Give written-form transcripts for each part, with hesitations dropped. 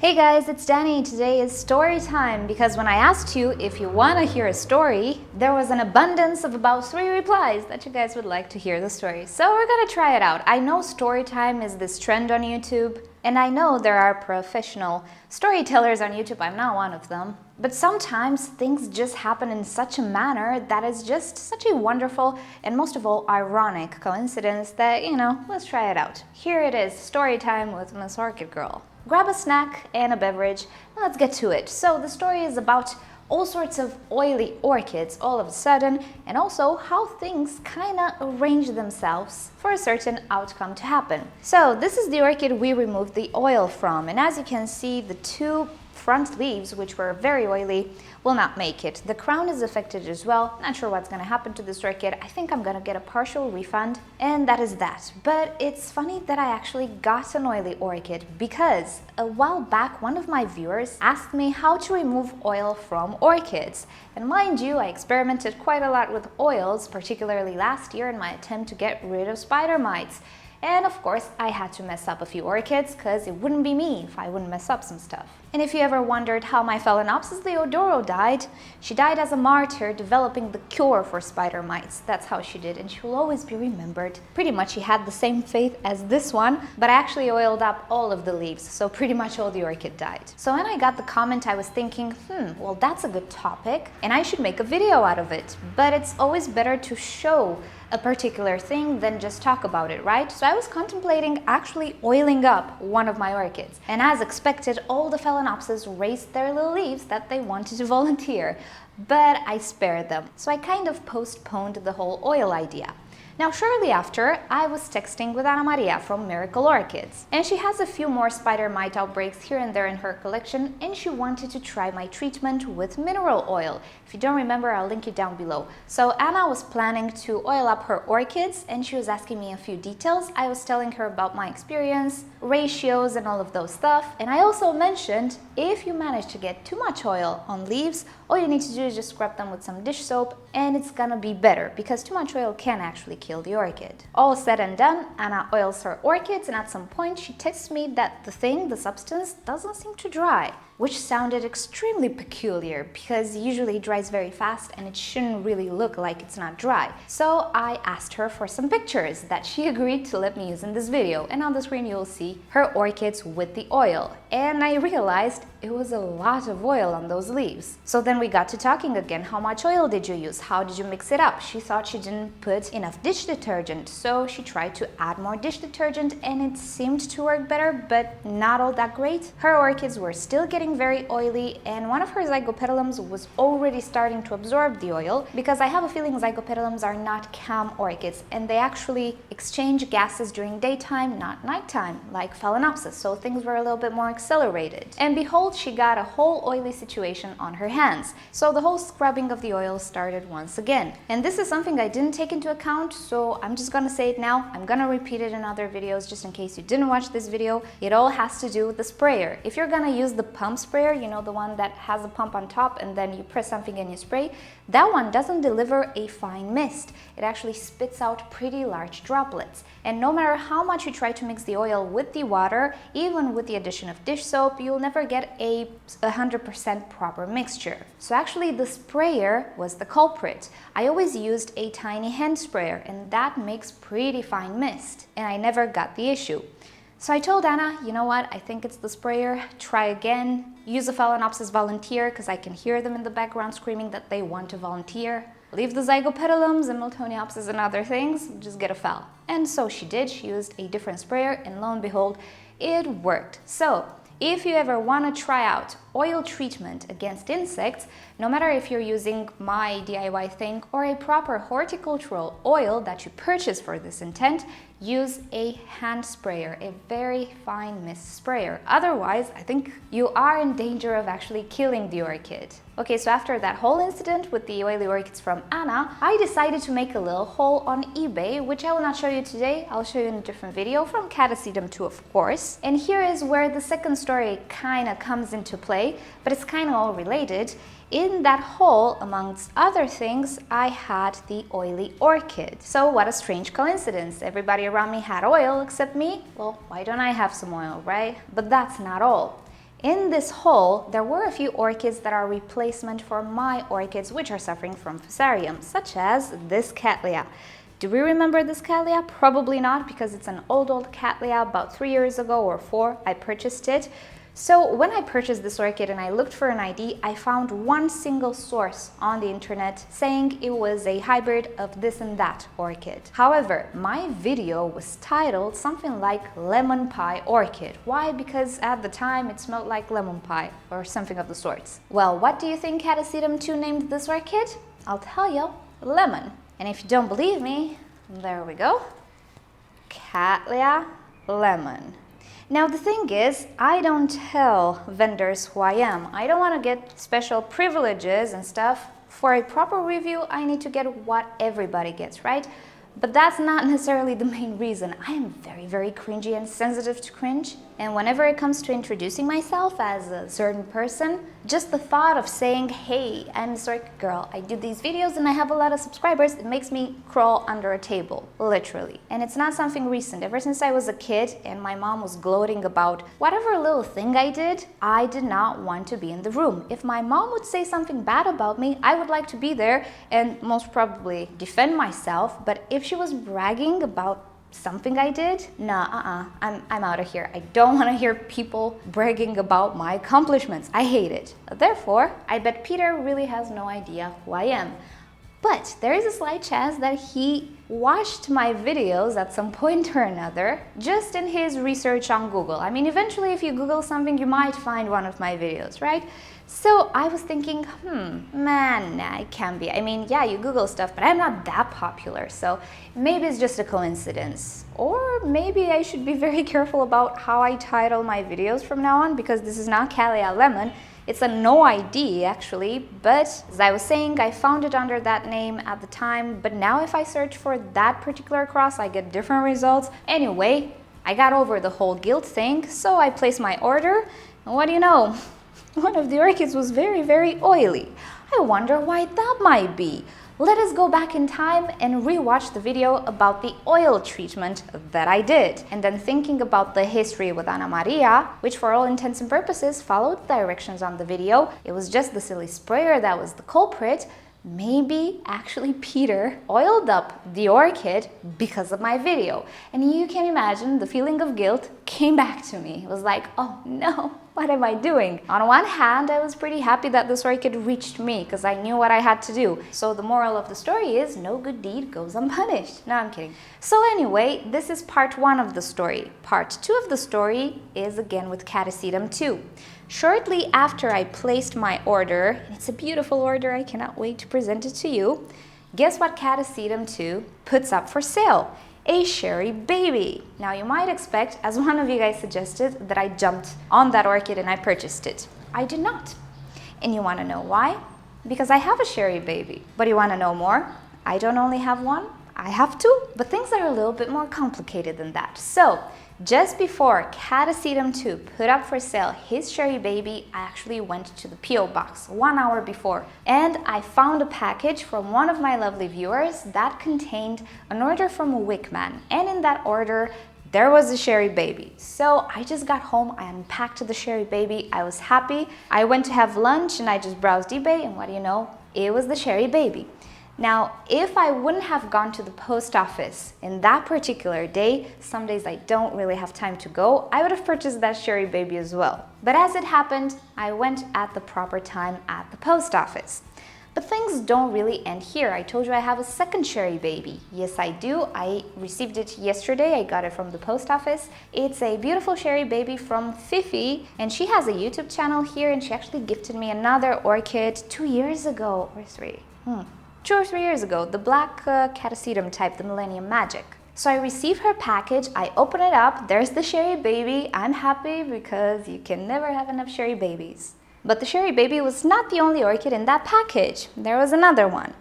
Hey guys, it's Danny. Today is story time because when I asked you if you want to hear a story, there was an abundance of about 3 replies that you guys would like to hear the story. So we're gonna try it out. I know story time is this trend on YouTube, and I know there are professional storytellers on YouTube. I'm not one of them. But sometimes things just happen in such a manner that is just such a wonderful and most of all ironic coincidence that, let's try it out. Here it is, story time with MissOrchidGirl. Grab a snack and a beverage, and let's get to it. So the story is about all sorts of oily orchids all of a sudden, and also how things kind of arrange themselves for a certain outcome to happen. So this is the orchid we removed the oil from, and as you can see, the 2 front leaves, which were very oily, will not make it. The crown is affected as well. Not sure what's gonna happen to this orchid. I think I'm gonna get a partial refund, and that is that. But it's funny that I actually got an oily orchid because a while back one of my viewers asked me how to remove oil from orchids. And mind you, I experimented quite a lot with oils, particularly last year in my attempt to get rid of spider mites. And of course, I had to mess up a few orchids because it wouldn't be me if I wouldn't mess up some stuff. And if you ever wondered how my Phalaenopsis Leodoro died, she died as a martyr developing the cure for spider mites. That's how she did, and she will always be remembered. Pretty much she had the same fate as this one, but I actually oiled up all of the leaves, so pretty much all the orchid died. So when I got the comment, I was thinking, well, that's a good topic, and I should make a video out of it. But it's always better to show a particular thing than just talk about it, right? So I was contemplating actually oiling up one of my orchids. And as expected, all the Phalaenopsis raised their little leaves that they wanted to volunteer, but I spared them. So I kind of postponed the whole oil idea. Now, shortly after, I was texting with Ana Maria from Miracle Orchids, and she has a few more spider mite outbreaks here and there in her collection, and she wanted to try my treatment with mineral oil. If you don't remember, I'll link it down below. So Anna was planning to oil up her orchids, and she was asking me a few details. I was telling her about my experience, ratios, and all of those stuff. And I also mentioned, if you manage to get too much oil on leaves, all you need to do is just scrub them with some dish soap, and it's gonna be better, because too much oil can actually kill the orchid. All said and done, Anna oils her orchids, and at some point she texts me that the substance, doesn't seem to dry, which sounded extremely peculiar because usually it dries very fast and it shouldn't really look like it's not dry. So I asked her for some pictures that she agreed to let me use in this video, and on the screen you'll see her orchids with the oil. And I realized it was a lot of oil on those leaves. So then we got to talking again. How much oil did you use? How did you mix it up? She thought she didn't put enough dish detergent, so she tried to add more dish detergent, and it seemed to work better, but not all that great. Her orchids were still getting very oily, and one of her zygopetalums was already starting to absorb the oil, because I have a feeling zygopetalums are not calm orchids, and they actually exchange gases during daytime, not nighttime, like Phalaenopsis, so things were a little bit more accelerated. And behold, she got a whole oily situation on her hands. So the whole scrubbing of the oil started once again. And this is something I didn't take into account, so I'm just gonna say it now. I'm gonna repeat it in other videos just in case you didn't watch this video. It all has to do with the sprayer. If you're gonna use the pump sprayer, the one that has a pump on top and then you press something and you spray, that one doesn't deliver a fine mist. It actually spits out pretty large droplets. And no matter how much you try to mix the oil with the water, even with the addition of dish soap, you'll never get a 100% proper mixture. So actually the sprayer was the culprit. I always used a tiny hand sprayer, and that makes pretty fine mist, and I never got the issue. So I told Anna, you know what, I think it's the sprayer, try again, use a Phalaenopsis volunteer, because I can hear them in the background screaming that they want to volunteer. Leave the zygopetalums and Miltoniopsis and other things, just get a phal. And so she did, she used a different sprayer, and lo and behold, it worked. So if you ever want to try out oil treatment against insects, no matter if you're using my DIY thing or a proper horticultural oil that you purchase for this intent, use a hand sprayer, a very fine mist sprayer. Otherwise, I think you are in danger of actually killing the orchid. Okay, so after that whole incident with the oily orchids from Anna, I decided to make a little haul on eBay, which I will not show you today. I'll show you in a different video from Catasetum 2, of course. And here is where the second story kind of comes into play, but it's kind of all related. In that haul, amongst other things, I had the oily orchid. So what a strange coincidence. Everybody around me had oil except me. Well, why don't I have some oil, right? But that's not all. In this haul, there were a few orchids that are replacement for my orchids which are suffering from fusarium, such as this Cattleya. Do we remember this Cattleya? Probably not, because it's an old Cattleya. About 3 years ago or 4, I purchased it. So when I purchased this orchid and I looked for an ID, I found one single source on the internet saying it was a hybrid of this and that orchid. However, my video was titled something like lemon pie orchid. Why? Because at the time it smelled like lemon pie or something of the sorts. Well, what do you think Catasetum 2 named this orchid? I'll tell you, lemon. And if you don't believe me, there we go. Cattleya lemon. Now the thing is, I don't tell vendors who I am. I don't want to get special privileges and stuff. For a proper review, I need to get what everybody gets, right? But that's not necessarily the main reason. I am very, very cringy and sensitive to cringe. And whenever it comes to introducing myself as a certain person, just the thought of saying, hey, I'm MissOrchidGirl, I do these videos and I have a lot of subscribers, it makes me crawl under a table, literally. And it's not something recent. Ever since I was a kid and my mom was gloating about whatever little thing I did not want to be in the room. If my mom would say something bad about me, I would like to be there and most probably defend myself. But if she was bragging about something I did, nah, I'm out of here. I don't want to hear people bragging about my accomplishments. I hate it. Therefore, I bet Peter really has no idea who I am. But there is a slight chance that he watched my videos at some point or another, just in his research on Google. I mean, eventually if you Google something, you might find one of my videos, right? So I was thinking, man, nah, it can't be. I mean, yeah, you Google stuff, but I'm not that popular, so maybe it's just a coincidence. Or maybe I should be very careful about how I title my videos from now on, because this is not Cattleya lemon. It's a no ID actually, but as I was saying, I found it under that name at the time, but now if I search for that particular cross, I get different results. Anyway, I got over the whole guilt thing, so I placed my order, and what do you know? One of the orchids was very, very oily. I wonder why that might be. Let us go back in time and rewatch the video about the oil treatment that I did. And then thinking about the history with Ana Maria, which for all intents and purposes followed the directions on the video, it was just the silly sprayer that was the culprit. Maybe actually Peter oiled up the orchid because of my video. And you can imagine the feeling of guilt came back to me. It was like, oh no, what am I doing? On one hand, I was pretty happy that this orchid reached me because I knew what I had to do. So the moral of the story is no good deed goes unpunished. No, I'm kidding. So anyway, this is part 1 of the story. Part 2 of the story is again with Catasetum 2. Shortly after I placed my order, it's a beautiful order, I cannot wait to present it to you. Guess what Catasetum 2 puts up for sale? A cherry baby. Now you might expect, as one of you guys suggested, that I jumped on that orchid and I purchased it. I did not. And you want to know why? Because I have a cherry baby. But you want to know more? I don't only have one, I have 2. But things are a little bit more complicated than that. So, just before Catasetum 2 put up for sale his cherry baby, I actually went to the P.O. box 1 hour before, and I found a package from one of my lovely viewers that contained an order from a Wickman, and in that order there was a cherry baby. So I just got home, I unpacked the cherry baby, I was happy. I went to have lunch and I just browsed eBay, and what do you know? It was the cherry baby. Now, if I wouldn't have gone to the post office in that particular day, some days I don't really have time to go, I would have purchased that cherry baby as well. But as it happened, I went at the proper time at the post office. But things don't really end here. I told you I have a second cherry baby. Yes, I do. I received it yesterday. I got it from the post office. It's a beautiful cherry baby from Fifi, and she has a YouTube channel here, and she actually gifted me another orchid 2 years ago, or 3. 2 or 3 years ago, the black Catasetum type, the Millennium Magic. So I received her package, I open it up, there's the cherry baby. I'm happy because you can never have enough cherry babies. But the cherry baby was not the only orchid in that package. There was another one.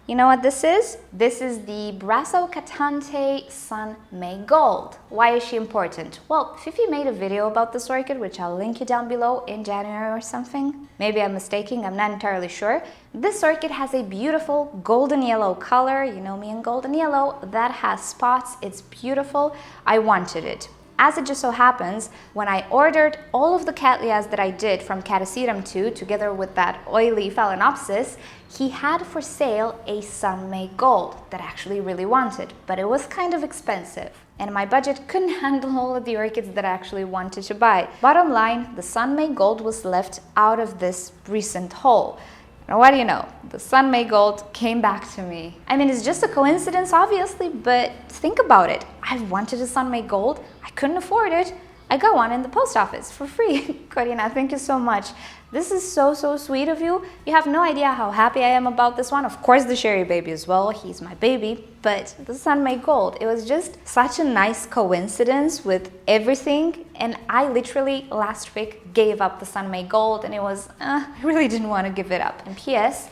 You know what this is? This is the Brassocatante Sun May Gold. Why is she important? Well, Fifi made a video about this orchid, which I'll link you down below, in January or something. Maybe I'm mistaken, I'm not entirely sure. This orchid has a beautiful golden yellow color. You know me in golden yellow. That has spots. It's beautiful. I wanted it. As it just so happens, when I ordered all of the cattleyas that I did from Catasetum 2 together with that oily Phalaenopsis, he had for sale a sun-made gold that I actually really wanted, but it was kind of expensive. And my budget couldn't handle all of the orchids that I actually wanted to buy. Bottom line, the sun-made gold was left out of this recent haul. And what do you know? The sun-made gold came back to me. I mean, it's just a coincidence, obviously, but think about it. I wanted a sun-made gold. I couldn't afford it. I got one in the post office for free. Corina, thank you so much. This is so sweet of you. You have no idea how happy I am about this one. Of course, the Sherry baby as well. He's my baby. But the sun-made gold, it was just such a nice coincidence with everything. And I literally last week gave up the sun-made gold, and it was, I really didn't want to give it up. And P.S.,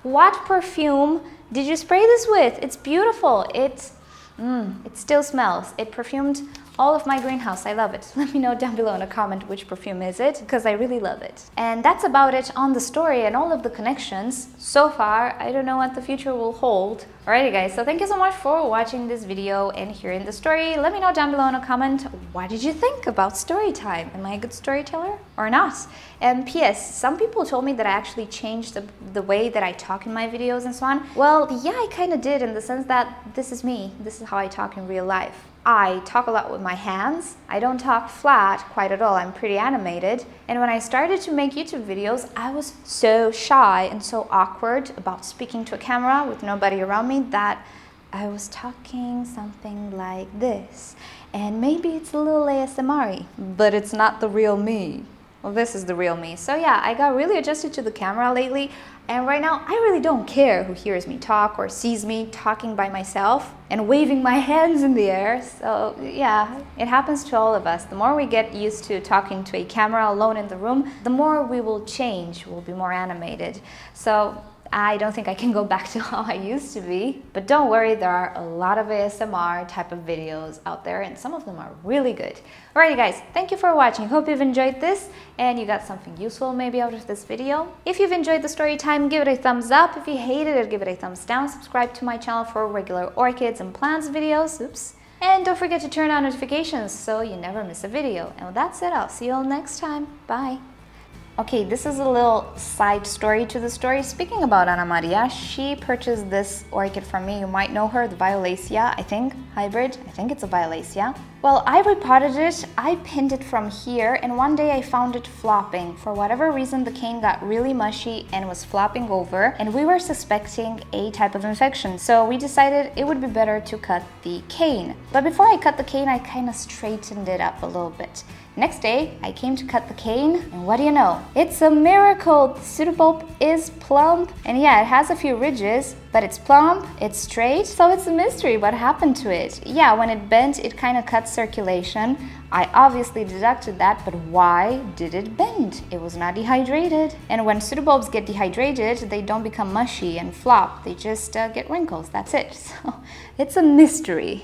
what perfume did you spray this with? It's beautiful. It still smells. It perfumed all of my greenhouse. I love it. Let me know down below in a comment which perfume is it, because I really love it. And that's about it on the story and all of the connections. So far, I don't know what the future will hold. Alrighty guys, so thank you so much for watching this video and hearing the story. Let me know down below in a comment, what did you think about story time? Am I a good storyteller or not? And P.S., some people told me that I actually changed the way that I talk in my videos and so on. Well, yeah, I kind of did, in the sense that this is me. This is how I talk in real life. I talk a lot with my hands. I don't talk flat quite at all. I'm pretty animated. And when I started to make YouTube videos, I was so shy and so awkward about speaking to a camera with nobody around me that I was talking something like this. And maybe it's a little ASMR-y, but it's not the real me. Well, this is the real me. So yeah, I got really adjusted to the camera lately, and right now I really don't care who hears me talk or sees me talking by myself and waving my hands in the air. So yeah, it happens to all of us. The more we get used to talking to a camera alone in the room, the more we will change, we'll be more animated. So I don't think I can go back to how I used to be. But don't worry, there are a lot of ASMR type of videos out there, and some of them are really good. Alrighty guys, thank you for watching. Hope you've enjoyed this and you got something useful maybe out of this video. If you've enjoyed the story time, give it a thumbs up. If you hated it, give it a thumbs down. Subscribe to my channel for regular orchids and plants videos. Oops. And don't forget to turn on notifications so you never miss a video. And with that said, I'll see you all next time. Bye. Okay, this is a little side story to the story. Speaking about Ana Maria, she purchased this orchid from me. You might know her, the Violacea, I think, hybrid. I think it's a Violacea. Well, I repotted it, I pinned it from here, and one day I found it flopping. For whatever reason, the cane got really mushy and was flopping over, and we were suspecting a type of infection. So we decided it would be better to cut the cane. But before I cut the cane, I kind of straightened it up a little bit. Next day, I came to cut the cane, and what do you know? It's a miracle! The pseudobulb is plump, and yeah, it has a few ridges, but it's plump, it's straight, so it's a mystery what happened to it. Yeah, when it bent, it kind of cut circulation. I obviously deducted that, but why did it bend? It was not dehydrated. And when pseudobulbs get dehydrated, they don't become mushy and flop, they just get wrinkles, that's it. So it's a mystery.